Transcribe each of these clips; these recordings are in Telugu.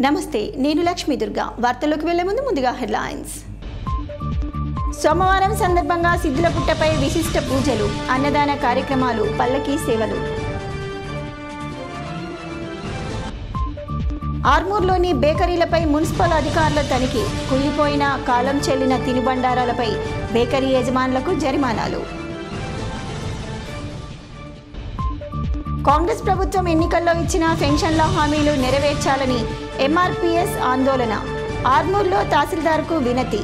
నమస్తే, నేను లక్ష్మీ దుర్గా. వార్తల్లోకి వెళ్లే ముందుగా హెడ్లైన్స్. సోమవారం సందర్భంగా సిద్ధులపుట్టపై విశిష్ట పూజలు, అన్నదాన కార్యక్రమాలు, పల్లకీ సేవలు. ఆర్మూర్లోని బేకరీలపై మున్సిపల్ అధికారుల తనిఖీ, కుళ్ళిపోయిన కాలం చెల్లిన తినుబండారాలపై బేకరీ యజమానులకు జరిమానాలు. కాంగ్రెస్ ప్రభుత్వం ఎన్నికల్లో ఇచ్చిన పెన్షన్ల హామీలు నెరవేర్చాలని ఎంఆర్పీఎస్ ఆందోళన, ఆర్మూర్లో తహసీల్దార్కు వినతి.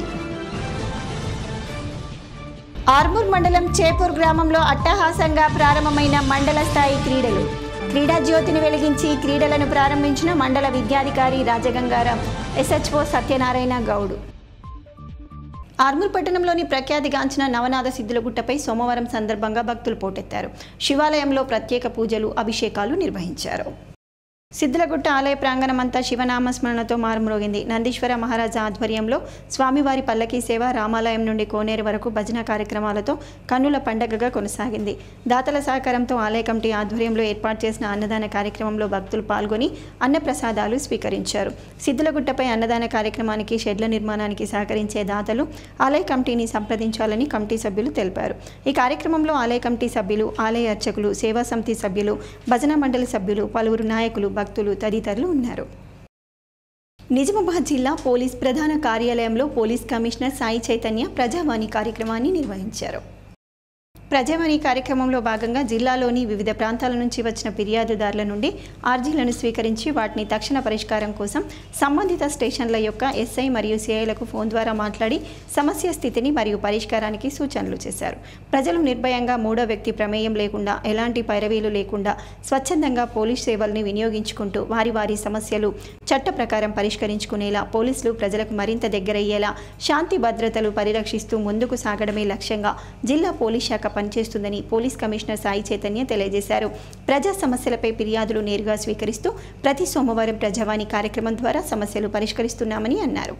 ఆర్మూర్ మండలం చేపూర్ గ్రామంలో అట్టహాసంగా ప్రారంభమైన మండల స్థాయి క్రీడలు. క్రీడా జ్యోతిని వెలిగించి క్రీడలను ప్రారంభించిన మండల విద్యాధికారి రాజగంగారాం, ఎస్హెచ్ఓ సత్యనారాయణ గౌడ్. ఆర్మూర్ పట్టణంలోని ప్రఖ్యాతిగాంచిన నవనాథ సిద్ధులగుట్టపై సోమవారం సందర్భంగా భక్తులు పోటెత్తారు. శివాలయంలో ప్రత్యేక పూజలు, అభిషేకాలు నిర్వహించారు. సిద్ధులగుట్ట ఆలయ ప్రాంగణమంతా శివనామస్మరణతో మారుమ్రోగింది. నందీశ్వర మహారాజా ఆధ్వర్యంలో స్వామివారి పల్లకీ సేవ, రామాలయం నుండి కోనేరు వరకు భజన కార్యక్రమాలతో కన్నుల పండగగా కొనసాగింది. దాతల సహకారంతో ఆలయ కమిటీ ఆధ్వర్యంలో ఏర్పాటు చేసిన అన్నదాన కార్యక్రమంలో భక్తులు పాల్గొని అన్నప్రసాదాలు స్వీకరించారు. సిద్ధులగుట్టపై అన్నదాన కార్యక్రమానికి, షెడ్ల నిర్మాణానికి సహకరించే దాతలు ఆలయ కమిటీని సంప్రదించాలని కమిటీ సభ్యులు తెలిపారు. ఈ కార్యక్రమంలో ఆలయ కమిటీ సభ్యులు, ఆలయ అర్చకులు, సేవా సమితి సభ్యులు, భజన మండలి సభ్యులు, పలువురు నాయకులు, భక్తులు తదితరులు ఉన్నారు. నిజామాబాద్ జిల్లా పోలీస్ ప్రధాన కార్యాలయంలో పోలీస్ కమిషనర్ సాయి చైతన్య ప్రజావాణి కార్యక్రమాన్ని నిర్వహించారు. ప్రజావాణి కార్యక్రమంలో భాగంగా జిల్లాలోని వివిధ ప్రాంతాల నుంచి వచ్చిన ఫిర్యాదుదారుల నుండి ఆర్జీలను స్వీకరించి వాటిని తక్షణ పరిష్కారం కోసం సంబంధిత స్టేషన్ల యొక్క ఎస్ఐ మరియు సిఐలకు ఫోన్ ద్వారా మాట్లాడి సమస్య స్థితిని మరియు పరిష్కారానికి సూచనలు చేశారు. ప్రజలు నిర్భయంగా మూడో వ్యక్తి ప్రమేయం లేకుండా, ఎలాంటి పైరవీలు లేకుండా స్వచ్ఛందంగా పోలీస్ సేవల్ని వినియోగించుకుంటూ వారి వారి సమస్యలు చట్ట ప్రకారం పరిష్కరించుకునేలా, పోలీసులు ప్రజలకు మరింత దగ్గరయ్యేలా శాంతి భద్రతలు పరిరక్షిస్తూ ముందుకు సాగడమే లక్ష్యంగా జిల్లా పోలీస్ శాఖ పనిచేస్తుందని పోలీస్ కమిషనర్ సాయి చైతన్య తెలియజేశారు. ప్రజా సమస్యలపై ఫిర్యాదులు నేరుగా స్వీకరిస్తూ ప్రతి సోమవారం ప్రజావాణి కార్యక్రమం ద్వారా సమస్యలు పరిష్కరిస్తున్నామని అన్నారు.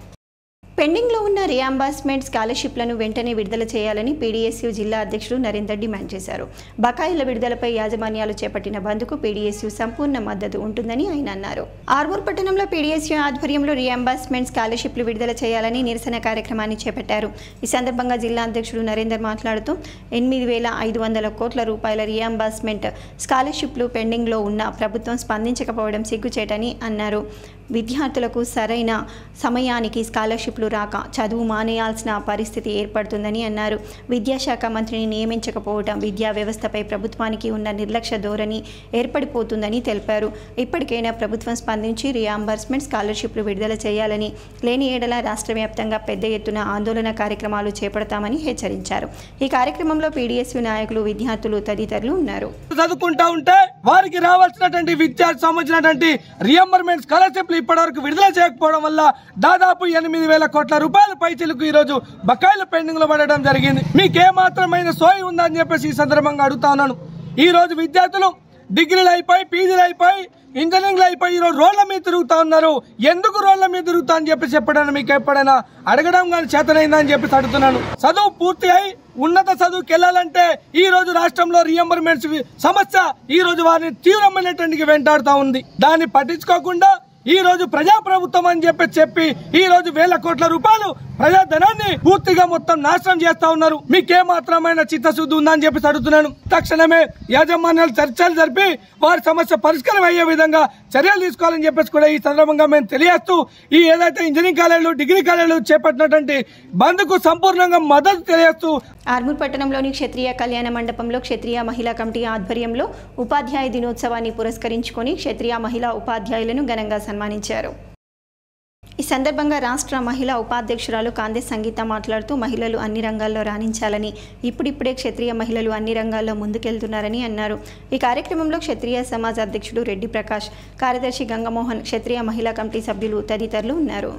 పెండింగ్లో ఉన్న రీఎంబర్స్మెంట్ స్కాలర్షిప్లను వెంటనే విడుదల చేయాలని పీడీఎస్యూ జిల్లా అధ్యక్షుడు నరేందర్ డిమాండ్ చేశారు. బకాయిల విడుదలపై యాజమాన్యాలు చేపట్టిన బంద్కు పీడీఎస్యూ సంపూర్ణ మద్దతు ఉంటుందని ఆయన అన్నారు. ఆర్మూర్ పట్టణంలో పీడీఎస్యూ ఆధ్వర్యంలో రీఎంబర్స్మెంట్ స్కాలర్షిప్లు విడుదల చేయాలని నిరసన కార్యక్రమాన్ని చేపట్టారు. ఈ సందర్భంగా జిల్లా అధ్యక్షుడు నరేందర్ మాట్లాడుతూ 8,500 కోట్ల రూపాయల రీఎంబర్స్మెంట్ స్కాలర్షిప్లు పెండింగ్లో ఉన్న ప్రభుత్వం స్పందించకపోవడం సిగ్గుచేటని అన్నారు. విద్యార్థులకు సరైన సమయానికి స్కాలర్షిప్లు రాక చదువు మానేయాల్సిన పరిస్థితి ఏర్పడుతుందని అన్నారు. విద్యాశాఖ మంత్రిని నియమించకపోవడం విద్యా వ్యవస్థపై ప్రభుత్వానికి ఉన్న నిర్లక్ష్య ధోరణి ఏర్పడిపోతుందని తెలిపారు. ఇప్పటికైనా ప్రభుత్వం స్పందించి రీఎంబర్స్మెంట్ స్కాలర్షిప్లు విడుదల చేయాలని, లేని ఏడల రాష్ట్ర వ్యాప్తంగా పెద్ద ఎత్తున ఆందోళన కార్యక్రమాలు చేపడతామని హెచ్చరించారు. ఈ కార్యక్రమంలో పీడీఎస్యూ నాయకులు, విద్యార్థులు తదితరులు ఉన్నారు. చదువుకుంటా ఉంటే వారికి రావాల్సినటువంటి విద్యార్థి సంబంధించినటువంటి రీఎంబర్స్మెంట్ స్కాలర్షిప్లు ఇప్పటివరకు విడుదల చేయకపోవడం వల్ల దాదాపు 8,000 కోట్ల రూపాయల పైచీలకు ఈ రోజు బకాయిలు పెండింగ్ లో పడడం జరిగింది. మీకేమాత్రమైన సోయి ఉందని చెప్పేసి ఈ సందర్భంగా అడుగుతా ఉన్నాను. ఈ రోజు విద్యార్థులు డిగ్రీలు అయిపోయి, పీజీలు అయిపోయి, ఇంజనీరింగ్లు అయిపోయి ఈరోజు రోడ్ల మీద తిరుగుతా ఉన్నారు. ఎందుకు రోడ్ల మీద తిరుగుతా అని చెప్పేసి ఎప్పుడైనా మీకు ఎప్పుడైనా అడగడం కానీ చేతనైందని చెప్పేసి అడుగుతున్నాను. చదువు పూర్తి అయి ఉన్నత చదువుకి వెళ్ళాలంటే ఈ రోజు రాష్ట్రంలో రీఎంబర్స్మెంట్స్ సమస్య ఈ రోజు వారిని తీవ్రమైనటువంటి వెంటాడుతా ఉంది. దాన్ని పట్టించుకోకుండా ఈ రోజు ప్రజాప్రభుత్వం అని చెప్పి ఈ రోజు 1,000 కోట్ల రూపాయలు ప్రజాధనాన్ని పూర్తిగా మొత్తం నాశనం చేస్తా ఉన్నారు. మీకేమాత్రమైన చిత్తశుద్ధి ఉందని చెప్పి అడుగుతున్నాను. తక్షణమే యాజమాన్యాలు చర్చలు జరిపి వారి సమస్య పరిష్కారం అయ్యే విధంగా చర్యలు తీసుకోవాలని చెప్పేసి కూడా ఈ సందర్భంగా మేము తెలియజేస్తూ, ఈ ఏదైతే ఇంజనీరింగ్ కాలేజీలు, డిగ్రీ కాలేజీలు చేపట్టినటువంటి బంద్కు సంపూర్ణంగా మద్దతు తెలియజేస్తూ ఆర్మూర్ పట్టణంలోని క్షత్రియ కళ్యాణ మండపంలో క్షత్రియ మహిళా కమిటీ ఆధ్వర్యంలో ఉపాధ్యాయ దినోత్సవాన్ని పురస్కరించుకొని క్షత్రియ మహిళా ఉపాధ్యాయులను ఘనంగా సన్మానించారు. ఈ సందర్భంగా రాష్ట్ర మహిళా ఉపాధ్యక్షురాలు కాందే సంగీత మాట్లాడుతూ మహిళలు అన్ని రంగాల్లో రాణించాలని, ఇప్పుడిప్పుడే క్షత్రియ మహిళలు అన్ని రంగాల్లో ముందుకెళ్తున్నారని అన్నారు. ఈ కార్యక్రమంలో క్షత్రియ సమాజ్ అధ్యక్షుడు రెడ్డి ప్రకాష్, కార్యదర్శి గంగమోహన్, క్షత్రియ మహిళా కమిటీ సభ్యులు తదితరులు ఉన్నారు.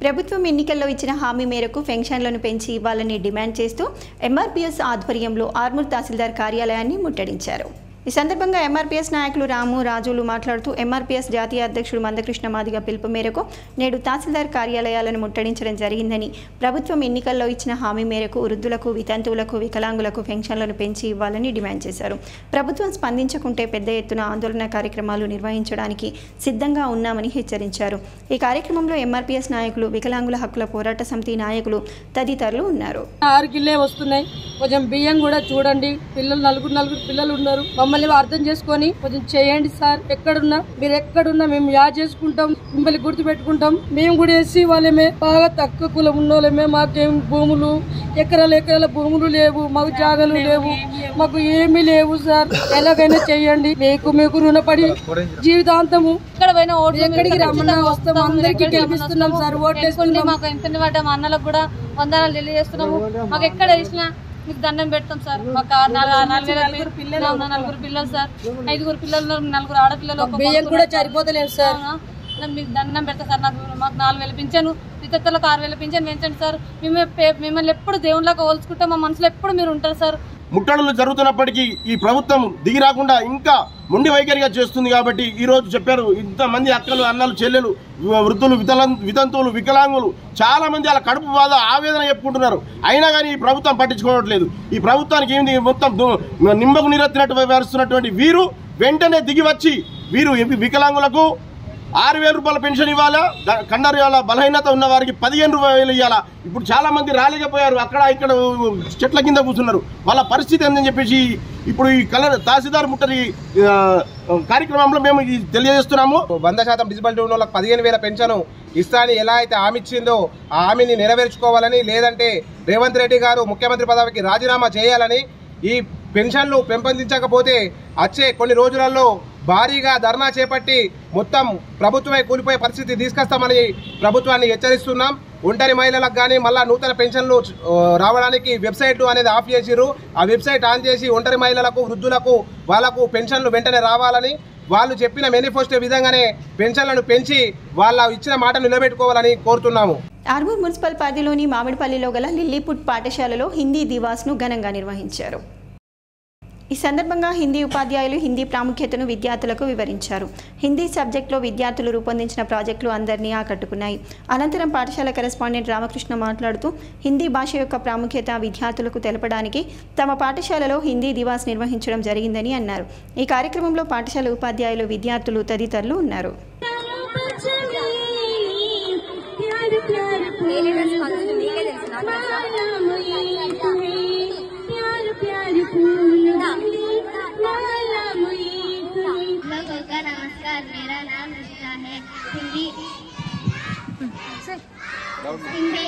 ప్రభుత్వం ఎన్నికల్లో ఇచ్చిన హామీ మేరకు పెన్షన్లను పెంచి ఇవ్వాలని డిమాండ్ చేస్తూ ఎంఆర్పీఎస్ ఆధ్వర్యంలో ఆర్మూర్ తహసీల్దార్ కార్యాలయాన్ని ముట్టడించారు. ఈ సందర్భంగా ఎంఆర్పీఎస్ నాయకులు రాము రాజులు మాట్లాడుతూ ఎంఆర్పీఎస్ జాతీయ అధ్యక్షుడు మందకృష్ణ మాదిగ పిలుపు మేరకు నేడు తహసీల్దార్ కార్యాలయాలను ముట్టడించడం జరిగిందని, ప్రభుత్వం ఎన్నికల్లో ఇచ్చిన హామీ మేరకు వృద్ధులకు, వితంతువులకు, వికలాంగులకు పెన్షన్లను పెంచి ఇవ్వాలని డిమాండ్ చేశారు. ప్రభుత్వం స్పందించకుంటే పెద్ద ఎత్తున ఆందోళన కార్యక్రమాలు నిర్వహించడానికి సిద్ధంగా ఉన్నామని హెచ్చరించారు. ఈ కార్యక్రమంలో ఎంఆర్పీఎస్ నాయకులు, వికలాంగుల హక్కుల పోరాట సమితి నాయకులు తదితరులు ఉన్నారు. 6 కిలోలే వస్తున్నాయి, కొంచెం బియ్యం కూడా చూడండి. పిల్లలు నలుగురు పిల్లలు ఉన్నారు. మమ్మల్ని అర్థం చేసుకొని కొంచెం చేయండి సార్. ఎక్కడున్నా మీరు ఎక్కడున్నా మేము యాడ్ చేసుకుంటాం, మిమ్మల్ని గుర్తు పెట్టుకుంటాం. మేము కూడా ఎస్సీ వాళ్ళమే, బాగా తక్కువ కులం ఉన్నోళ్ళమే. మాకేం భూములు ఎకరాల భూములు లేవు, మాకు జాగాలు లేవు, మాకు ఏమీ లేవు సార్. ఎలాగైనా చెయ్యండి. మీకు రుణపడి జీవితాంతము ఎక్కడికి రమ్మన్నా వస్తాం, అందరికీ గెలిపిస్తున్నాం సార్. ఓట్లేసుకుంటే మాకు ఎంత పడ్డా మా అన్నలకు కూడా వందనాలు తెలియజేస్తున్నాము. మాకు ఎక్కడ వేసినా మీకు దండం పెడతాం సార్. మాకు 4 పిల్లలు సార్, 5 పిల్లలు, 4 ఆడపిల్లలు. బియ్యం కూడా సరిపోతలేవు సార్. మీకు దండం పెడతా సార్. మాకు 4,000 పింఛను, వితంతులకు 6,000 పింఛను పెంచండి సార్. మిమ్మల్ని ఎప్పుడు దేవుళ్ళగా పోల్చుకుంటే మా మనసులో ఎప్పుడు మీరు ఉంటారు సార్. ముట్టడులు జరుగుతున్నప్పటికీ ఈ ప్రభుత్వం దిగి రాకుండా ఇంకా మొండి వైఖరిగా చేస్తుంది. కాబట్టి ఈరోజు చెప్పారు, ఇంతమంది అక్కలు, అన్నలు, చెల్లెలు, వృద్ధులు, వితంతువులు, వికలాంగులు చాలా మంది అలా కడుపు బాధ, ఆవేదన చెప్పుకుంటున్నారు. అయినా కానీ ఈ ప్రభుత్వం పట్టించుకోవట్లేదు. ఈ ప్రభుత్వానికి ఏంది, మొత్తం నిమ్మకు నీరెత్తినట్టు వ్యవహరిస్తున్నటువంటి వీరు వెంటనే దిగి వచ్చి వీరు వికలాంగులకు 6,000 రూపాయల పెన్షన్ ఇవ్వాలా, కండరు ఇవ్వాలా, బలహీనత ఉన్న వారికి 15,000 ఇవ్వాలా. ఇప్పుడు చాలా మంది రాలేకపోయారు, అక్కడ ఇక్కడ చెట్ల కింద కూర్చున్నారు. వాళ్ళ పరిస్థితి ఏందని చెప్పేసి ఇప్పుడు ఈ తహసీల్దార్ ముట్టడి కార్యక్రమంలో మేము తెలియజేస్తున్నాము. 100% డిజిబిలిటీ ఉన్న వాళ్ళకి 15,000 పెన్షన్ ఇస్తా అని ఎలా అయితే హామీ ఇచ్చిందో ఆ హామీని నెరవేర్చుకోవాలని, లేదంటే రేవంత్ రెడ్డి గారు ముఖ్యమంత్రి పదవికి రాజీనామా చేయాలని, ఈ పెన్షన్లు పెంపొందించకపోతే వచ్చే కొన్ని రోజులలో భారీగా ధర్నా చేపట్టి మొత్తం ప్రభుత్వమే కూలిపోయే పరిస్థితి తీసుకొస్తామని ప్రభుత్వాన్ని హెచ్చరిస్తున్నాం. ఒంటరి మహిళలకు కానీ మళ్ళీ నూతన పెన్షన్లు రావడానికి వెబ్సైట్లు అనేది ఆఫ్ చేసిర్రు. ఆ వెబ్సైట్ ఆన్ చేసి ఒంటరి మహిళలకు, వృద్ధులకు వాళ్ళకు పెన్షన్లు వెంటనే రావాలని, వాళ్ళు చెప్పిన మేనిఫెస్టో విధంగానే పెన్షన్లను పెంచి వాళ్ళ ఇచ్చిన మాట నిలబెట్టుకోవాలని కోరుతున్నాము. ఆర్మూర్ మున్సిపల్ పరిధిలోని మామిడిపల్లిలో గల లిల్లీపుట్ పాఠశాలలో హిందీ దివాస్ను ఘనంగా నిర్వహించారు. ఈ సందర్భంగా హిందీ ఉపాధ్యాయులు హిందీ ప్రాముఖ్యతను విద్యార్థులకు వివరించారు. హిందీ సబ్జెక్టులో విద్యార్థులు రూపొందించిన ప్రాజెక్టులు అందరినీ ఆకట్టుకున్నాయి. అనంతరం పాఠశాల కరెస్పాండెంట్ రామకృష్ణ మాట్లాడుతూ హిందీ భాష యొక్క ప్రాముఖ్యత విద్యార్థులకు తెలపడానికి తమ పాఠశాలలో హిందీ దివాస్ నిర్వహించడం జరిగిందని అన్నారు. ఈ కార్యక్రమంలో పాఠశాల ఉపాధ్యాయులు, విద్యార్థులు తదితరులు ఉన్నారు. नमस्कार, मेरा नाम रिश्ता है। हिंदी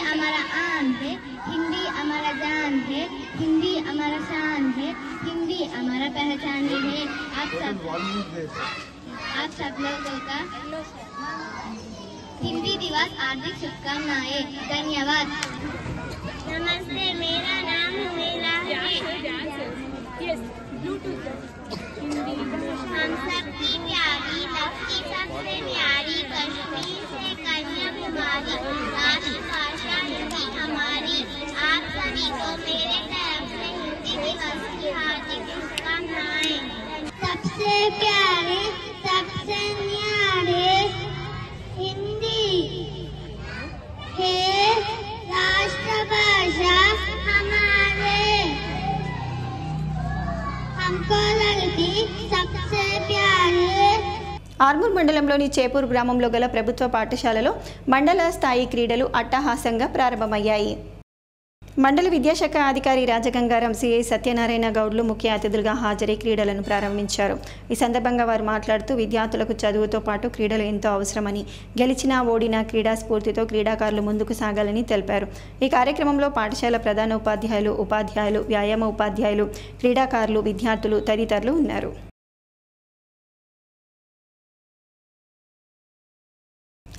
हमारा आन है, हिंदी हमारा जान है, हिंदी हमारा शान है, हिंदी हमारा पहचान है। आप सब लोगों का हिंदी दिवस हार्दिक शुभकामनाएं। धन्यवाद। नमस्ते, मेरा नाम हुमेला है। हम सबकी प्यारी, सबकी सबसे प्यारी कश्मीर से कन्याकुमारी, राष्ट्रभाषा हिंदी हमारी। आप सभी को मेरे तरफ से हिंदी दिवस की हार्दिक शुभकामनाएं। सबसे प्यारे, सबसे न्यारे हिंदी है राष्ट्रभाषा हमारे। हमको लगती सबसे प्यारे। ఆర్మూర్ మండలంలోని చేపూర్ గ్రామంలో గల ప్రభుత్వ పాఠశాలలో మండల స్థాయి క్రీడలు అట్టహాసంగా ప్రారంభమయ్యాయి. మండల విద్యాశాఖ అధికారి రాజగంగారం, సిఐ సత్యనారాయణ గౌడ్లు ముఖ్య అతిథులుగా హాజరై క్రీడలను ప్రారంభించారు. ఈ సందర్భంగా వారు మాట్లాడుతూ విద్యార్థులకు చదువుతో పాటు క్రీడలు ఎంతో అవసరమని, గెలిచినా ఓడినా క్రీడా స్ఫూర్తితో క్రీడాకారులు ముందుకు సాగాలని తెలిపారు. ఈ కార్యక్రమంలో పాఠశాల ప్రధాన ఉపాధ్యాయులు, వ్యాయామ ఉపాధ్యాయులు, క్రీడాకారులు, విద్యార్థులు తదితరులు ఉన్నారు.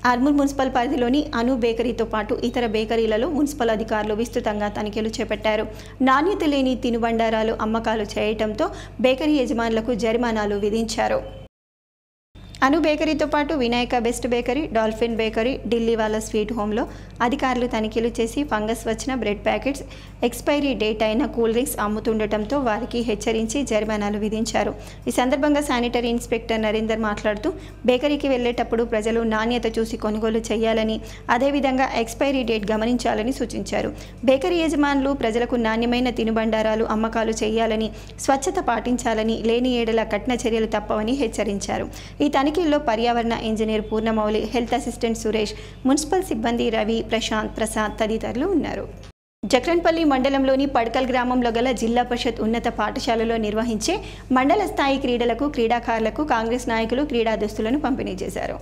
ఆర్మూర్ మున్సిపల్ పరిధిలోని అను బేకరీతో పాటు ఇతర బేకరీలలో మున్సిపల్ అధికారులు విస్తృతంగా తనిఖీలు చేపట్టారు. నాణ్యత లేని తినుబండారాలు అమ్మకాలు చేయడంతో బేకరీ యజమానులకు జరిమానాలు విధించారు. అను బేకరీతో పాటు Vinayaka best bakery, dolphin bakery, Delhi వాళ్ళ స్వీట్ హోమ్లో అధికారులు తనిఖీలు చేసి ఫంగస్ వచ్చిన బ్రెడ్ ప్యాకెట్స్, ఎక్స్పైరీ డేట్ అయిన కూల్ డ్రింక్స్ అమ్ముతుండటంతో వారికి హెచ్చరించి జరిమానాలు విధించారు. ఈ సందర్భంగా శానిటరీ ఇన్స్పెక్టర్ నరేందర్ మాట్లాడుతూ బేకరీకి వెళ్లేటప్పుడు ప్రజలు నాణ్యత చూసి కొనుగోలు చేయాలని, అదేవిధంగా ఎక్స్పైరీ డేట్ గమనించాలని సూచించారు. బేకరీ యజమానులు ప్రజలకు నాణ్యమైన తినుబండారాలు అమ్మకాలు చేయాలని, స్వచ్ఛత పాటించాలని, లేని ఏడల కఠిన చర్యలు తప్పవని హెచ్చరించారు. ఈ తనిఖీల్లో పర్యావరణ engineer Purnamouli, health assistant Suresh, municipal సిబ్బంది రవి, ప్రశాంత్, ప్రసాద్ తదితరులు ఉన్నారు. జక్రన్పల్లి మండలంలోని పడకల్ గ్రామంలో గల జిల్లా పరిషత్ ఉన్నత పాఠశాలలో నిర్వహించే మండల స్థాయి క్రీడలకు క్రీడాకారులకు కాంగ్రెస్ నాయకులు క్రీడా దుస్తులను పంపిణీ చేశారు.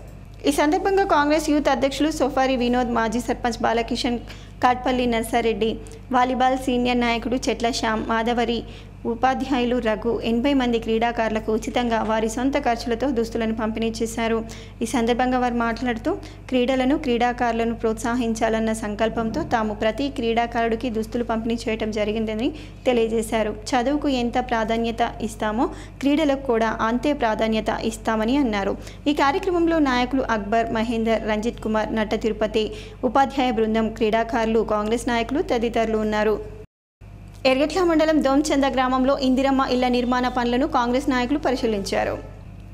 ఈ సందర్భంగా కాంగ్రెస్ యూత్ అధ్యక్షులు సోఫారి వినోద్, మాజీ సర్పంచ్ బాలకిషన్, కాట్పల్లి నర్సారెడ్డి, వాలీబాల్ సీనియర్ నాయకుడు చెట్ల శ్యామ్, మాధవరి, ఉపాధ్యాయులు రఘు 80 మంది క్రీడాకారులకు ఉచితంగా వారి సొంత ఖర్చులతో దుస్తులను పంపిణీ చేశారు. ఈ సందర్భంగా వారు మాట్లాడుతూ క్రీడలను, క్రీడాకారులను ప్రోత్సహించాలన్న సంకల్పంతో తాము ప్రతి క్రీడాకారుడికి దుస్తులు పంపిణీ చేయడం జరిగిందని తెలియజేశారు. చదువుకు ఎంత ప్రాధాన్యత ఇస్తామో క్రీడలకు కూడా అంతే ప్రాధాన్యత ఇస్తామని అన్నారు. ఈ కార్యక్రమంలో నాయకులు అక్బర్, మహేందర్, రంజిత్ కుమార్, నట్ట తిరుపతి, ఉపాధ్యాయ బృందం, క్రీడాకారులు, కాంగ్రెస్ నాయకులు తదితరులు ఉన్నారు. ఎర్గట్ల మండలం దోంచంద గ్రామంలో ఇందిరమ్మ ఇళ్ల నిర్మాణ పనులను కాంగ్రెస్ నాయకులు పరిశీలించారు.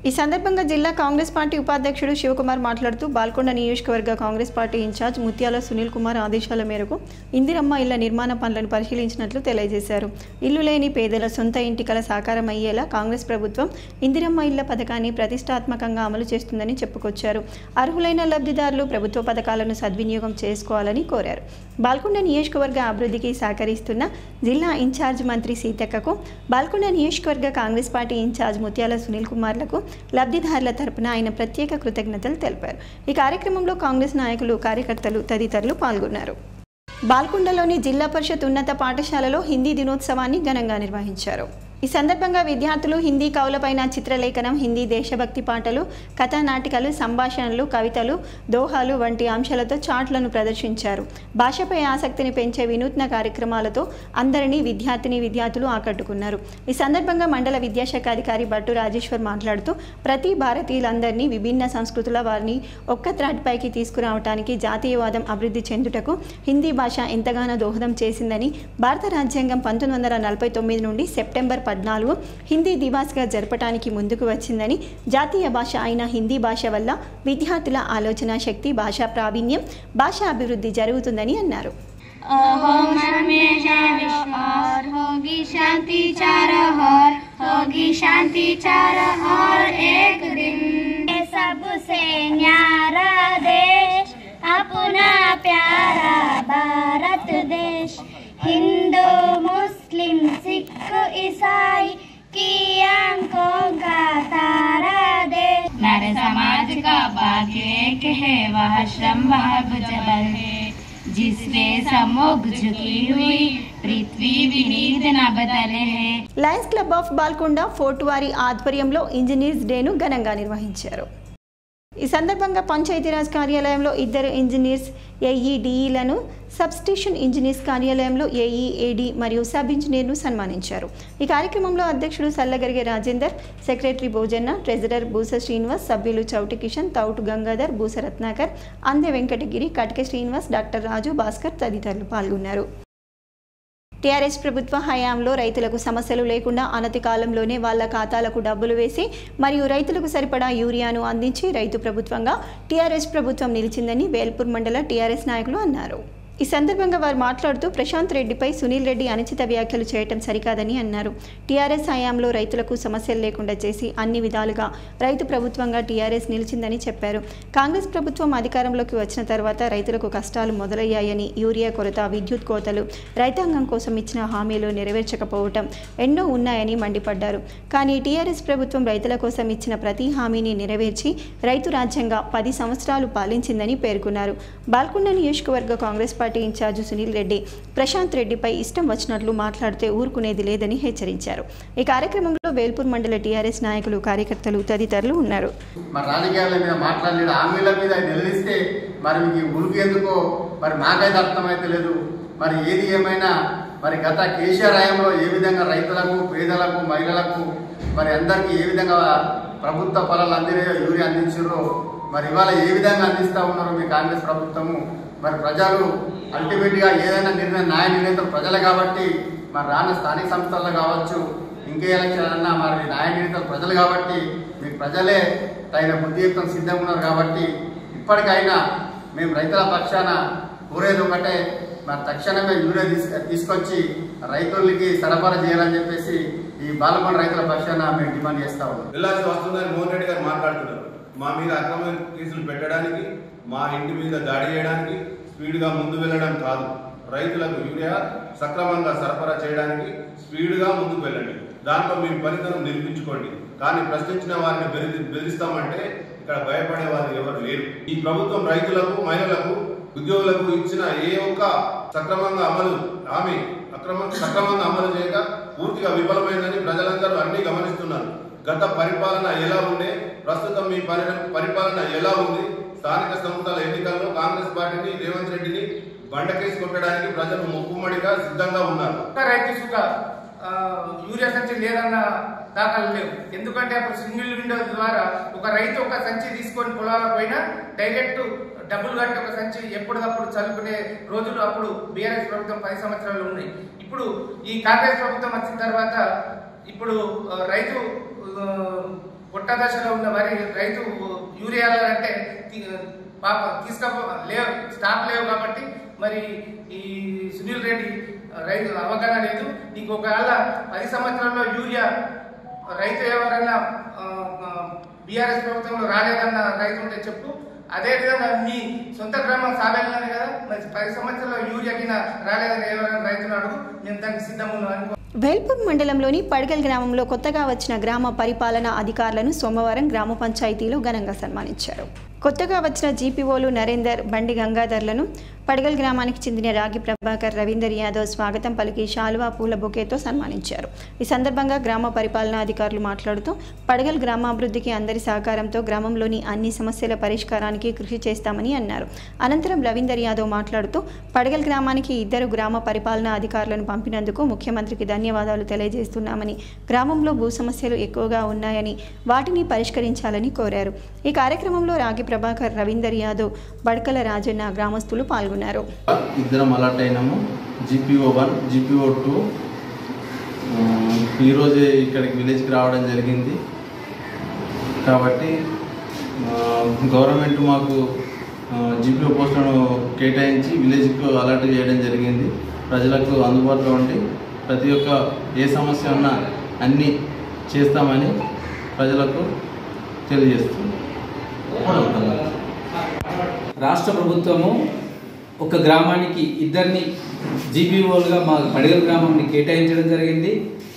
ఈ సందర్భంగా జిల్లా కాంగ్రెస్ పార్టీ ఉపాధ్యక్షుడు శివకుమార్ మాట్లాడుతూ బాల్కొండ నియోజకవర్గ కాంగ్రెస్ పార్టీ ఇన్ఛార్జ్ ముత్యాల సునీల్ కుమార్ ఆదేశాల మేరకు ఇందిరమ్మ ఇళ్ల నిర్మాణ పనులను పరిశీలించినట్లు తెలియజేశారు. ఇల్లు లేని పేదల సొంత ఇంటి కల సాకారం అయ్యేలా కాంగ్రెస్ ప్రభుత్వం ఇందిరమ్మ ఇళ్ల పథకాన్ని ప్రతిష్టాత్మకంగా అమలు చేస్తుందని చెప్పుకొచ్చారు. అర్హులైన లబ్ధిదారులు ప్రభుత్వ పథకాలను సద్వినియోగం చేసుకోవాలని కోరారు. బాల్కొండ నియోజకవర్గ అభివృద్ధికి సహకరిస్తున్న జిల్లా ఇన్ఛార్జ్ మంత్రి సీతక్కకు, బాల్కొండ నియోజకవర్గ కాంగ్రెస్ పార్టీ ఇన్ఛార్జ్ ముత్యాల సునీల్ కుమార్లకు లబ్ధిదారుల తరపున ఆయన ప్రత్యేక కృతజ్ఞతలు తెలిపారు. ఈ కార్యక్రమంలో కాంగ్రెస్ నాయకులు, కార్యకర్తలు తదితరులు పాల్గొన్నారు. బాల్కొండలోని జిల్లా పరిషత్ ఉన్నత పాఠశాలలో హిందీ దినోత్సవాన్ని ఘనంగా నిర్వహించారు. ఈ సందర్భంగా విద్యార్థులు హిందీ కవులపైన చిత్రలేఖనం, హిందీ దేశభక్తి పాటలు, కథానాటికలు, సంభాషణలు, కవితలు, దోహాలు వంటి అంశాలతో చార్ట్లను ప్రదర్శించారు. భాషపై ఆసక్తిని పెంచే వినూత్న కార్యక్రమాలతో అందరినీ విద్యార్థులు ఆకట్టుకున్నారు. ఈ సందర్భంగా మండల విద్యాశాఖ అధికారి భట్టు రాజేశ్వర్ మాట్లాడుతూ ప్రతి భారతీయులందరినీ, విభిన్న సంస్కృతుల వారిని ఒక్క త్రాటిపైకి తీసుకురావడానికి, జాతీయవాదం అభివృద్ధి చెందుటకు హిందీ భాష ఎంతగానో దోహదం చేసిందని, భారత రాజ్యాంగం 1949 నుండి సెప్టెంబర్ 14 హిందీ దివాస్గా జరపడానికి ముందుకు వచ్చిందని, జాతీయ భాష అయిన హిందీ భాష వల్ల విద్యార్థుల ఆలోచన శక్తి, భాషా ప్రావీణ్యం, భాషా అభివృద్ధి జరుగుతుందని అన్నారు. होगी शांति चारों ओर एक दिन सबसे न्यारा देश अपना प्यारा भारत देश, हिंदू मुस्लिम सिख ईसाई की आंखों का तारा देश। नारे समाज का भाग्य एक है, वह श्रम वह जबल है, जिसपे समोग झुकी हुई पृथ्वी विनीत न बदले है. Lions club of Balkonda fort వారి ఆధ్వర్యంలో ఇంజనీర్స్ డేను ఘనంగా నిర్వహించారు. ఈ సందర్భంగా పంచాయతీరాజ్ కార్యాలయంలో 2 ఇంజనీర్స్ ఏఈడిఈలను, సబ్ స్టేషన్ ఇంజనీర్స్ కార్యాలయంలో ఏఈఏడి మరియు సబ్ ఇంజనీర్ను సన్మానించారు. ఈ కార్యక్రమంలో అధ్యక్షుడు సల్లగరిగే రాజేందర్, సెక్రటరీ భోజన్న, ట్రెజరర్ బూస శ్రీనివాస్, సభ్యులు చౌటి కిషన్, తౌటు గంగాధర్, బూస రత్నాకర్, అందె వెంకటగిరి, కట్కె శ్రీనివాస్, డాక్టర్ రాజు, భాస్కర్ తదితరులు పాల్గొన్నారు. టీఆర్ఎస్ ప్రభుత్వ హయాంలో రైతులకు సమస్యలు లేకుండా అనతి కాలంలోనే వాళ్ళ ఖాతాలకు డబ్బులు వేసి మరియు రైతులకు సరిపడా యూరియాను అందించి రైతు ప్రభుత్వంగా టీఆర్ఎస్ ప్రభుత్వం నిలిచిందని వేల్పూర్ మండల టీఆర్ఎస్ నాయకులు అన్నారు. ఈ సందర్భంగా వారు మాట్లాడుతూ ప్రశాంత్ రెడ్డిపై సునీల్ రెడ్డి అనుచిత వ్యాఖ్యలు చేయడం సరికాదని అన్నారు. టీఆర్ఎస్ హయాంలో రైతులకు సమస్యలు లేకుండా చేసి అన్ని విధాలుగా రైతు ప్రభుత్వంగా టీఆర్ఎస్ నిలిచిందని చెప్పారు. కాంగ్రెస్ ప్రభుత్వం అధికారంలోకి వచ్చిన తర్వాత రైతులకు కష్టాలు మొదలయ్యాయని, యూరియా కొరత, విద్యుత్ కోతలు, రైతాంగం కోసం ఇచ్చిన హామీలు నెరవేర్చకపోవటం ఎన్నో ఉన్నాయని మండిపడ్డారు. కానీ టీఆర్ఎస్ ప్రభుత్వం రైతుల కోసం ఇచ్చిన ప్రతి హామీని నెరవేర్చి రైతు రాజ్యంగా 10 సంవత్సరాలు పాలించిందని పేర్కొన్నారు. బాల్కొండ నియోజకవర్గ కాంగ్రెస్ పార్టీ ఇన్ఛార్జ్ సునీల్ రెడ్డి ప్రశాంత్ రెడ్డిపై ఇష్టం వచ్చినట్లు మాట్లాడితే ఊరుకునేది లేదని హెచ్చరించారు. ఈ కార్యక్రమంలో వేల్పూర్ మండల టీఆర్ఎస్ నాయకులు, కార్యకర్తలు తదితరులు ఉన్నారు. మరి రాజకీయాల మీద మాట్లాడలేదు, హామీల మీద నిలదీస్తే మరి మీకు ఉరికి ఎందుకో మరి నాకైతే అర్థమైతే లేదు. మరి ఏది ఏమైనా మరి గత కేసీఆర్ హయాంలో ఏ విధంగా రైతులకు, పేదలకు, మహిళలకు మరి అందరికీ ఏ విధంగా ప్రభుత్వ పొలాలు యూరియా అందించారో మరి ఇవాళ ఏ విధంగా అందిస్తూ ఉన్నారో మీ కాంగ్రెస్ ప్రభుత్వము. మరి ప్రజలు అల్టిమేట్గా ఏదైనా న్యాయ నిర్ణేతలు ప్రజలే కాబట్టి మరి రాన్న స్థానిక సంస్థల్లో కావచ్చు, ఇంకే ఎలక్షన్ అన్నా మరి న్యాయ నిర్ణేతలు ప్రజలు కాబట్టి మీకు ప్రజలే తగిన బుద్ధి చెప్తాం సిద్ధంగా ఉన్నారు. కాబట్టి ఇప్పటికైనా మేము రైతుల పక్షాన కోరేది ఒకటే, మరి తక్షణమే యూరియా తీసుకొచ్చి రైతులకి సరఫరా చేయాలని చెప్పేసి ఈ బాలకొండ రైతుల పక్షాన మేము డిమాండ్ చేస్తా ఉన్నాం. వెళ్ళాల్సి వస్తుందని మోహన్ రెడ్డి గారు మాట్లాడుతున్నారు. మా మీద అక్రమ కేసులు పెట్టడానికి, మా ఇంటి మీద దాడి చేయడానికి, స్పీడ్గా ముందు వెళ్ళడం కాదు. రైతులకు యూరియా సక్రమంగా సరఫరా చేయడానికి స్పీడ్గా ముందుకు వెళ్ళండి. దాంట్లో మీ పనితనం నిరూపించుకోండి. కానీ ప్రశ్నించిన వారిని బెదిరిస్తామంటే ఇక్కడ భయపడే వారు ఎవరు లేరు. ఈ ప్రభుత్వం రైతులకు, మహిళలకు, ఉద్యోగులకు ఇచ్చిన ఏ ఒక్క సక్రమంగా అమలు చేయక పూర్తిగా విఫలమైందని ప్రజలందరూ అన్ని గమనిస్తున్నారు. గత పరిపాలన ఎలా ఉండే, ప్రస్తుతం మీ పరిపాలన ఎలా ఉంది? స్థానిక సంస్థల ఎన్నికల్లో కాంగ్రెస్ పార్టీని, రేవంత్ రెడ్డిని బండకేసి కొట్టడానికి ప్రజలు మొక్కుమడిగా సిద్ధంగా ఉన్నారు. రైతు యూరియా సంచి లేదన్న దాఖలు లేవు. ఎందుకంటే అప్పుడు సింగిల్ విండో ద్వారా ఒక రైతు ఒక సంచి తీసుకొని పొలాలకు పోయినా డైరెక్ట్ డబ్బులు కట్టి ఒక సంచి ఎప్పటికప్పుడు చదువుకునే రోజులు అప్పుడు బీఆర్ఎస్ ప్రభుత్వం 10 సంవత్సరాలు ఉన్నాయి. ఇప్పుడు ఈ కాంగ్రెస్ ప్రభుత్వం వచ్చిన తర్వాత ఇప్పుడు రైతు పొట్ట దశలో ఉన్న వరి రైతు యూరియా అంటే లేవు, స్టాక్ లేవు. కాబట్టి మరి ఈ సునీల్ రెడ్డి రైతు అవగాహన లేదు. నీకు ఒకవేళ 10 సంవత్సరాల్లో యూరియా రైతు ఎవరైనా బీఆర్ఎస్ ప్రభుత్వంలో రాలేదన్న రైతు ఉంటే చెప్పు. అదేవిధంగా మీ సొంత గ్రామం సాబెల్లోనే కదా, మరి 10 సంవత్సరాల్లో యూరియా కింద రాలేదని ఎవరైనా రైతులు అడుగు, మేము దానికి సిద్ధంగా ఉన్నాం. వేల్పూర్ మండలంలోని పడగల్ గ్రామంలో కొత్తగా వచ్చిన గ్రామ పరిపాలనా అధికారులను సోమవారం గ్రామ పంచాయతీలో ఘనంగా సన్మానించారు. కొత్తగా వచ్చిన జీపీఓలు నరేందర్, బండి గంగాధర్లను పడగల్ గ్రామానికి చెందిన రాగి ప్రభాకర్, రవీందర్ యాదవ్ స్వాగతం పలికి శాలువా, పూల బొకేతో సన్మానించారు. ఈ సందర్భంగా గ్రామ పరిపాలనా అధికారులు మాట్లాడుతూ పడగల్ గ్రామాభివృద్ధికి అందరి సహకారంతో గ్రామంలోని అన్ని సమస్యల పరిష్కారానికి కృషి చేస్తామని అన్నారు. అనంతరం రవీందర్ యాదవ్ మాట్లాడుతూ పడగల్ గ్రామానికి 2 గ్రామ పరిపాలనా అధికారులను పంపినందుకు ముఖ్యమంత్రికి ధన్యవాదాలు తెలియజేస్తున్నామని, గ్రామంలో భూ సమస్యలు ఎక్కువగా ఉన్నాయని వాటిని పరిష్కరించాలని కోరారు. ఈ కార్యక్రమంలో రాగి ప్రభాకర్, రవీందర్ యాదవ్, బడకల రాజన్న గ్రామస్తులు పాల్గొన్నారు. ఇద్దరం అలర్ట్ అయినాము. జీపీఓ 1, జీపీఓ 2 ఈరోజే ఇక్కడికి విలేజ్కి రావడం జరిగింది. కాబట్టి గవర్నమెంట్ మాకు జీపీఓ పోస్టులను కేటాయించి విలేజ్కు అలర్ట్ చేయడం జరిగింది. ప్రజలకు అందుబాటులో ఉండి ప్రతి ఒక్క ఏ సమస్య ఉన్నా అన్నీ చేస్తామని ప్రజలకు తెలియజేస్తుంది. రాష్ట్ర ప్రభుత్వము ఒక గ్రామానికి 2 జీపీఓలుగా మా పడగల్ గ్రామాన్ని కేటాయించడం జరిగింది.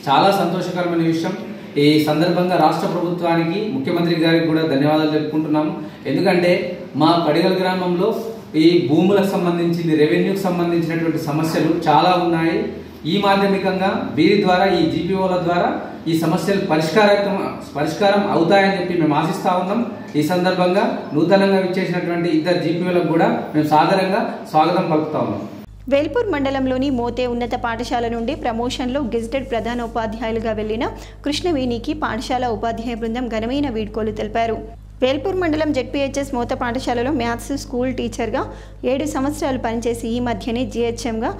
చాలా సంతోషకరమైన విషయం. ఈ సందర్భంగా రాష్ట్ర ప్రభుత్వానికి, ముఖ్యమంత్రి గారికి కూడా ధన్యవాదాలు చెప్పుకుంటున్నాము. ఎందుకంటే మా పడగల్ గ్రామంలో ఈ భూములకు సంబంధించింది, రెవెన్యూకి సంబంధించినటువంటి సమస్యలు చాలా ఉన్నాయి. ఈ మాధ్యమికంగా వీరి ద్వారా, ఈ జీపీఓల ద్వారా ఈ సమస్యలు పరిష్కారం అవుతాయని చెప్పి మేము ఆశిస్తా ఉన్నాం. ఈ సందర్భంగా నూతనంగా విచ్చేసినటువంటి 2 జీపీఓలకు కూడా మేము సాదరంగా స్వాగతం పలుకుతా ఉన్నాం. వేల్పూర్ మండలంలోని మోతే ఉన్నత పాఠశాల నుండి ప్రమోషన్లో గెజిటెడ్ ప్రధానోపాధ్యాయులుగా వెళ్లిన కృష్ణవేణికి పాఠశాల ఉపాధ్యాయ బృందం ఘనమైన వీడ్కోలు తెలిపారు. వేల్పూర్ మండలం జెడ్పీహెచ్ఎస్ మోత పాఠశాలలో మ్యాథ్స్ స్కూల్ టీచర్గా 7 సంవత్సరాలు పనిచేసి ఈ మధ్యనే జీహెచ్ఎంగా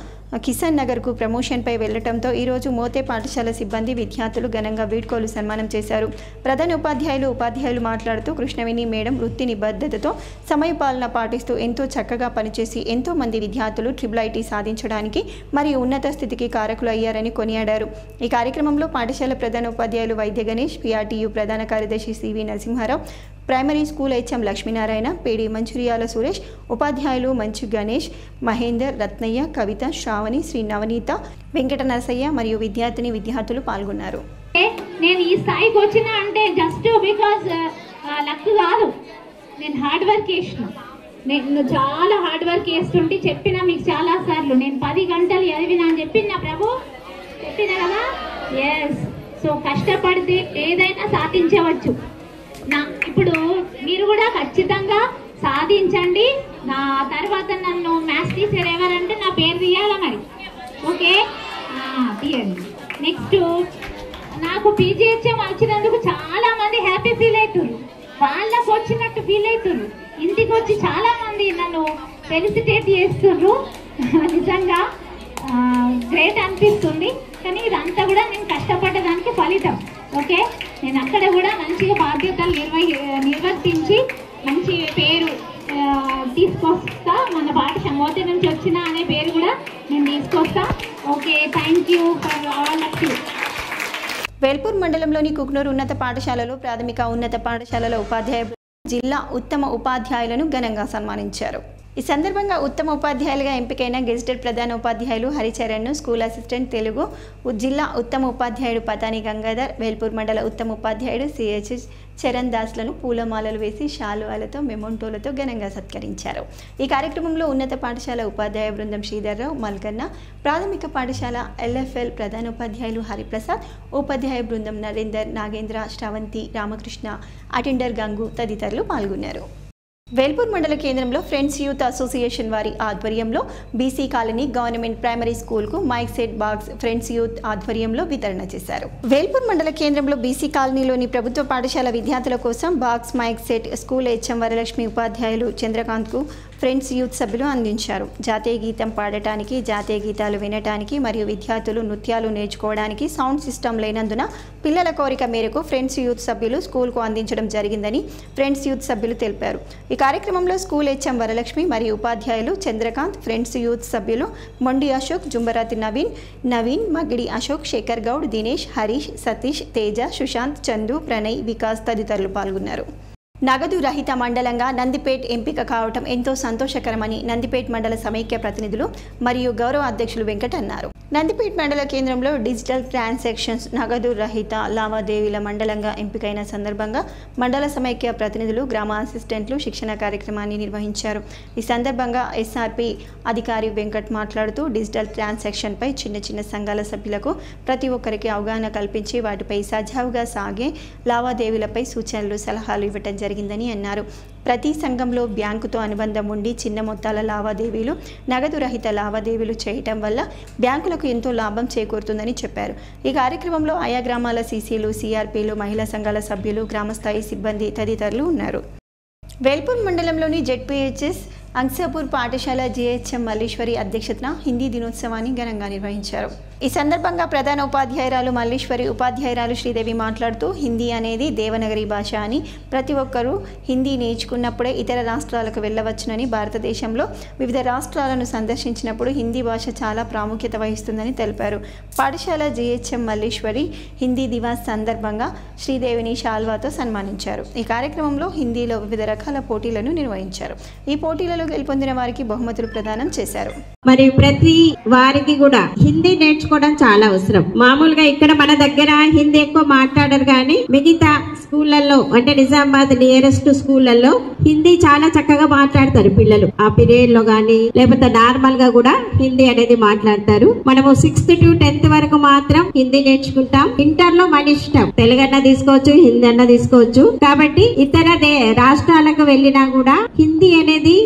కిసాన్ నగర్కు ప్రమోషన్పై వెళ్లడంతో ఈరోజు మోతే పాఠశాల సిబ్బంది, విద్యార్థులు ఘనంగా వీడ్కోలు సన్మానం చేశారు. ప్రధాన ఉపాధ్యాయులు మాట్లాడుతూ కృష్ణవేణి మేడం వృత్తి నిబద్ధతతో సమయపాలన పాటిస్తూ ఎంతో చక్కగా పనిచేసి ఎంతో మంది విద్యార్థులు IIIT సాధించడానికి మరియు ఉన్నత స్థితికి కారకులు అయ్యారని కొనియాడారు. ఈ కార్యక్రమంలో పాఠశాల ప్రధాన ఉపాధ్యాయులు వైద్య గణేష్, PRTU ప్రధాన కార్యదర్శి CV Narasimharao, primary school HM Lakshminarayana, PD Mancherial Suresh, ఉపాధ్యాయులు మంచు గణేష్, మహేందర్, రత్నయ్య, కవిత, శ్రావణి, శ్రీ నవనీత, వెంకట నరసయ్య మరియు విద్యార్థులు పాల్గొన్నారు. నేను ఈ స్థాయికి వచ్చిన అంటే జస్ట్ బికాజ్ లక్ కాదు, నేను హార్డ్ వర్క్ చేసిన. నేను చాలా హార్డ్ వర్క్ చేస్తుంటే చెప్పిన మీకు చాలా సార్లు, నేను 10 గంటలు చదివినా అని చెప్పి నా ప్రభు చెప్పిన కదా. ఎస్, సో కష్టపడితే ఏదైనా సాధించవచ్చు. ఇప్పుడు మీరు కూడా ఖచ్చితంగా సాధించండి. నా తర్వాత నన్ను మ్యాథ్స్ టీచర్ ఎవరంటే నా పేరు తీయాలా మరి? ఓకే, తీయండి. నెక్స్ట్ నాకు PGHM వచ్చినందుకు చాలా మంది హ్యాపీ ఫీల్ చాలా గ్రేట్ అనిపిస్తుంది. కానీ ఇదంతా కూడా నేను కష్టపడ్డదానికి ఫలితం. ఓకే, నేను అక్కడ కూడా మంచిగా బాధ్యతలు నిర్వర్తించి మంచి పేరు తీసుకొస్తా. మన పాఠశాల మోతి నుంచి వచ్చిన అనే పేరు కూడా నేను తీసుకొస్తా. Okay, thank you for all of you. Velpur మండలంలోని కుక్నూరు ఉన్నత పాఠశాలలో ప్రాథమిక ఉన్నత పాఠశాలలో ఉపాధ్యాయ జిల్లా ఉత్తమ ఉపాధ్యాయులను ఘనంగా సన్మానించారు. ఈ సందర్భంగా ఉత్తమ ఉపాధ్యాయులుగా ఎంపికైన గెజిటెడ్ ప్రధాన ఉపాధ్యాయులు హరిచరణ్ను, స్కూల్ అసిస్టెంట్ తెలుగు జిల్లా ఉత్తమ ఉపాధ్యాయుడు పతాని గంగాధర్, వేల్పూర్ మండల ఉత్తమ ఉపాధ్యాయుడు సిహెచ్ చరణ్ దాస్లను పూలమాలలు వేసి శాలువాలతో మెమోంటోలతో ఘనంగా సత్కరించారు. ఈ కార్యక్రమంలో ఉన్నత పాఠశాల ఉపాధ్యాయ బృందం శ్రీధర్రావు, మల్కన్న, ప్రాథమిక పాఠశాల ఎల్ఎఫ్ఎల్ ప్రధాన ఉపాధ్యాయులు హరిప్రసాద్, ఉపాధ్యాయ బృందం నరేందర్, నాగేంద్ర, శ్రవంతి, రామకృష్ణ, అటెండర్ గంగు తదితరులు పాల్గొన్నారు. వేల్పూర్ మండల కేంద్రంలో ఫ్రెండ్స్ యూత్ అసోసియేషన్ వారి ఆధ్వర్యంలో బీసీ కాలనీ గవర్నమెంట్ ప్రైమరీ స్కూల్కు mike set box friends youth ఆధ్వర్యంలో వితరణ చేశారు. వేల్పూర్ మండల కేంద్రంలో బీసీ కాలనీలోని ప్రభుత్వ పాఠశాల విద్యార్థుల కోసం box mike set school HM Varalakshmi ఉపాధ్యాయులు చంద్రకాంత్కు ఫ్రెండ్స్ యూత్ సభ్యులు అందించారు. జాతీయ గీతం పాడటానికి, జాతీయ గీతాలు వినటానికి మరియు విద్యార్థులు నృత్యాలు నేర్చుకోవడానికి సౌండ్ సిస్టమ్ లేనందున పిల్లల కోరిక మేరకు ఫ్రెండ్స్ యూత్ సభ్యులు స్కూల్కు అందించడం జరిగిందని ఫ్రెండ్స్ యూత్ సభ్యులు తెలిపారు. ఈ కార్యక్రమంలో స్కూల్ హెచ్ఎం వరలక్ష్మి మరియు ఉపాధ్యాయులు చంద్రకాంత్, ఫ్రెండ్స్ యూత్ సభ్యులు మొండి అశోక్, జుంబరాతి నవీన్, మగిడి అశోక్, శేఖర్ గౌడ్, దినేష్, హరీష్, సతీష్, తేజ, సుశాంత్, చందు, ప్రణయ్, వికాస్ తదితరులు పాల్గొన్నారు. నగదు రహిత మండలంగా నందిపేట్ ఎంపిక కావటం ఎంతో సంతోషకరమని నందిపేట్ మండల సమైక్య ప్రతినిధులు మరియు గౌరవ అధ్యక్షులు వెంకట్ అన్నారు. నందిపేట్ మండల కేంద్రంలో డిజిటల్ ట్రాన్సాక్షన్స్ నగదు రహిత లావాదేవీల మండలంగా ఎంపికైన సందర్భంగా మండల సమైక్య ప్రతినిధులు, గ్రామ అసిస్టెంట్లు శిక్షణ కార్యక్రమాన్ని నిర్వహించారు. ఈ సందర్భంగా ఎస్ఆర్పి అధికారి వెంకట్ మాట్లాడుతూ డిజిటల్ ట్రాన్సాక్షన్పై చిన్న చిన్న సంఘాల సభ్యులకు ప్రతి ఒక్కరికి అవగాహన కల్పించి వాటిపై సజావుగా సాగే లావాదేవీలపై సూచనలు, సలహాలు ఇవ్వటం జరిగిందని అన్నారు. ప్రతి సంఘంలో బ్యాంకుతో అనుబంధం ఉండి చిన్న మొత్తాల లావాదేవీలు, నగదు రహిత లావాదేవీలు చేయటం వల్ల బ్యాంకులకు ఎంతో లాభం చేకూరుతుందని చెప్పారు. ఈ కార్యక్రమంలో ఆయా గ్రామాల సీసీలు, సిఆర్పీలు, మహిళా సంఘాల సభ్యులు, గ్రామస్థాయి సిబ్బంది తదితరులు ఉన్నారు. వేల్పూర్ మండలంలోని జెడ్పీహెచ్ఎస్ అంక్సాపూర్ పాఠశాల జిహెచ్ఎం మల్లీశ్వరి అధ్యక్షతన హిందీ దినోత్సవాన్ని ఘనంగా నిర్వహించారు. ఈ సందర్భంగా ప్రధాన ఉపాధ్యాయురాలు మల్లీశ్వరి, ఉపాధ్యాయురాలు శ్రీదేవి మాట్లాడుతూ హిందీ అనేది దేవనగరి భాష అని, ప్రతి ఒక్కరూ హిందీ నేర్చుకున్నప్పుడే ఇతర రాష్ట్రాలకు వెళ్ళవచ్చునని, భారతదేశంలో వివిధ రాష్ట్రాలను సందర్శించినప్పుడు హిందీ భాష చాలా ప్రాముఖ్యత వహిస్తుందని తెలిపారు. పాఠశాల జిహెచ్ఎం మల్లీశ్వరి హిందీ దివాస్ సందర్భంగా శ్రీదేవిని శాల్వాతో సన్మానించారు. ఈ కార్యక్రమంలో హిందీలో వివిధ రకాల పోటీలను నిర్వహించారు. ఈ పోటీలలో గెలుపొందిన వారికి బహుమతులు ప్రదానం చేశారు. మరి ప్రతి వారికి కూడా హిందీ నేర్చుకోవడం చాలా అవసరం. మామూలుగా ఇక్కడ మన దగ్గర హిందీ ఎక్కువ మాట్లాడరు, కానీ మిగతా స్కూళ్లలో అంటే నిజామాబాద్ నియరెస్ట్ స్కూళ్లలో హిందీ చాలా చక్కగా మాట్లాడతారు పిల్లలు. ఆ పీరియడ్ లో గానీ లేకపోతే నార్మల్ గా కూడా హిందీ అనేది మాట్లాడతారు. మనము 6th to 10th వరకు మాత్రం హిందీ నేర్చుకుంటాం. ఇంటర్ లో మన ఇష్టం, తెలుగు అన్న తీసుకోవచ్చు, హిందీ అన్న తీసుకోవచ్చు. కాబట్టి ఇతర రాష్ట్రాలకు వెళ్ళినా కూడా హిందీ అనేది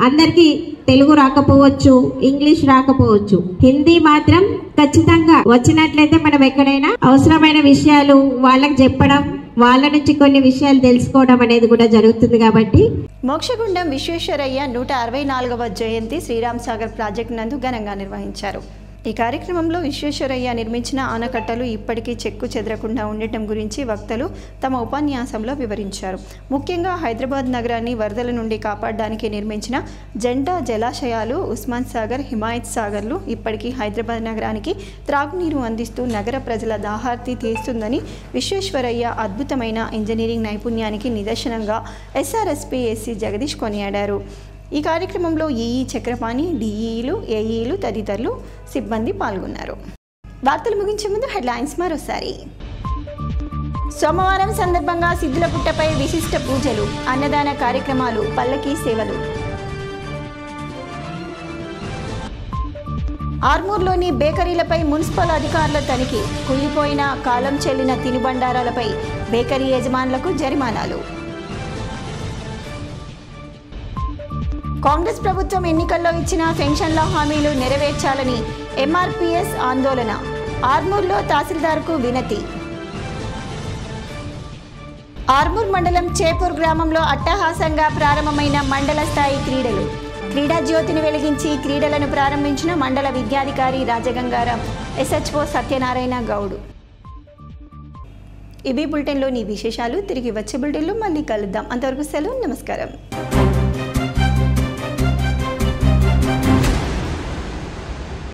అందరికి తెలుగు రాకపోవచ్చు, ఇంగ్లీష్ రాకపోవచ్చు, హిందీ మాత్రం ఖచ్చితంగా వచ్చినట్లయితే మనం ఎక్కడైనా అవసరమైన విషయాలు వాళ్ళకి చెప్పడం, వాళ్ళ నుంచి కొన్ని విషయాలు తెలుసుకోవడం అనేది కూడా జరుగుతుంది. కాబట్టి మోక్షగుండం విశ్వేశ్వరయ్య 164వ జయంతి శ్రీరామ్ సాగర్ ప్రాజెక్టు నందు ఘనంగా నిర్వహించారు. ఈ కార్యక్రమంలో విశ్వేశ్వరయ్య నిర్మించిన ఆనకట్టలు ఇప్పటికీ చెక్కు చెదరకుండా ఉండటం గురించి వక్తలు తమ ఉపన్యాసంలో వివరించారు. ముఖ్యంగా హైదరాబాద్ నగరాన్ని వరదల నుండి కాపాడడానికి నిర్మించిన జంటా జలాశయాలు ఉస్మాన్ సాగర్, హిమాయత్ సాగర్లు ఇప్పటికీ హైదరాబాద్ నగరానికి త్రాగునీరు అందిస్తూ నగర ప్రజల దాహార్తి తీస్తుందని, విశ్వేశ్వరయ్య అద్భుతమైన ఇంజనీరింగ్ నైపుణ్యానికి నిదర్శనంగా ఎస్ఆర్ఎస్పీ ఎస్సీ జగదీష్ కొనియాడారు. ఈ కార్యక్రమంలో ఈఈ చక్రపాణి, డిఈలు, ఏఈలు తదితరులు సిబ్బంది పాల్గొన్నారు. వార్తలు ముగించే ముందు హెడ్లైన్స్ మరోసారి. సోమవారం సందర్భంగా సిద్ధులపుట్టపై విశిష్ట పూజలు, అన్నదాన కార్యక్రమాలు, పల్లకీ సేవలు. ఆర్మూర్లోని బేకరీలపై మున్సిపల్ అధికారుల తనిఖీ, కుళ్ళిపోయిన కాలం చెల్లిన తినుబండారాలపై బేకరీ యజమానులకు జరిమానాలు. కాంగ్రెస్ ప్రభుత్వం ఎన్నికల్లో ఇచ్చిన పెన్షన్ల హామీలు నెరవేర్చాలని ఎంఆర్పీఎస్ ఆందోళన, ఆర్మూర్లో తహసీల్దార్కు వినతి. ఆర్మూర్ మండలం చేపూర్ గ్రామంలో అట్టహాసంగా ప్రారంభమైన మండల స్థాయి క్రీడలు. క్రీడా జ్యోతిని వెలిగించి క్రీడలను ప్రారంభించిన మండల విద్యాధికారి రాజగంగారాం, SHO సత్యనారాయణ గౌడ్. ఇవి బులెటిన్లోని విశేషాలు. తిరిగి వచ్చే బులెటిన్లో మళ్ళీ కలుద్దాం. అంతవరకు సెలవు. నమస్కారం.